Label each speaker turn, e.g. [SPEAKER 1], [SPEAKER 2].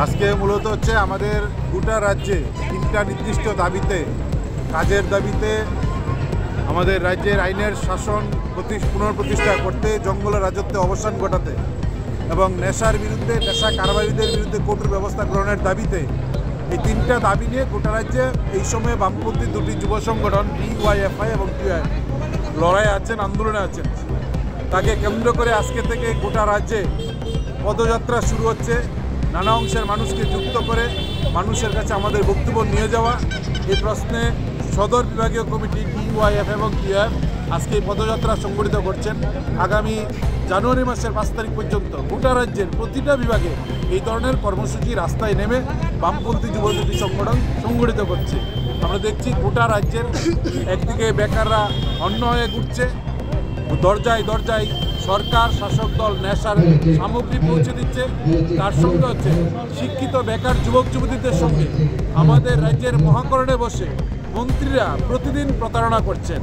[SPEAKER 1] আজকে মূলত হচ্ছে আমাদের গোটা রাজ্যে তিনটা নির্দিষ্ট দাবিতে কাজের দাবিতে আমাদের রাজ্যের আইনের শাসন পুনঃপ্রতিষ্ঠা করতে, জঙ্গলের রাজত্বে অবসান ঘটাতে এবং নেশার বিরুদ্ধে, নেশা কারবারিদের বিরুদ্ধে কঠোর ব্যবস্থা গ্রহণের দাবিতে এই তিনটা দাবি নিয়ে গোটা রাজ্যে এই সময়ে বামপন্থী দুটি যুব সংগঠন ডিওয়াইএফআই এবং টিওআই লড়াই আছেন, আন্দোলনে আছেন। তাকে কেন্দ্র করে আজকে থেকে গোটা রাজ্যে পদযাত্রা শুরু হচ্ছে। নানা অংশের মানুষকে যুক্ত করে মানুষের কাছে আমাদের বক্তব্য নিয়ে যাওয়া, এই প্রশ্নে সদর বিভাগীয় কমিটি ডিওয়াইএফ এবং টিওএফ আজকে এই পদযাত্রা সংগঠিত করছেন। আগামী জানুয়ারি মাসের 5 তারিখ পর্যন্ত গোটা রাজ্যের প্রতিটা বিভাগে এই ধরনের কর্মসূচি রাস্তায় নেমে বামপন্থী যুবদী সংগঠন সংগঠিত করছে। আমরা দেখছি গোটা রাজ্যের একদিকে বেকাররা অন্য হয়ে ঘুরছে, দরজায় দরজায় সরকার শাসক দল নেশার সামগ্রী পৌঁছে দিচ্ছে। তার সঙ্গে হচ্ছে শিক্ষিত বেকার যুবক যুবতীদের সঙ্গে আমাদের রাজ্যের মহাকরণে বসে মন্ত্রীরা প্রতিদিন প্রতারণা করছেন।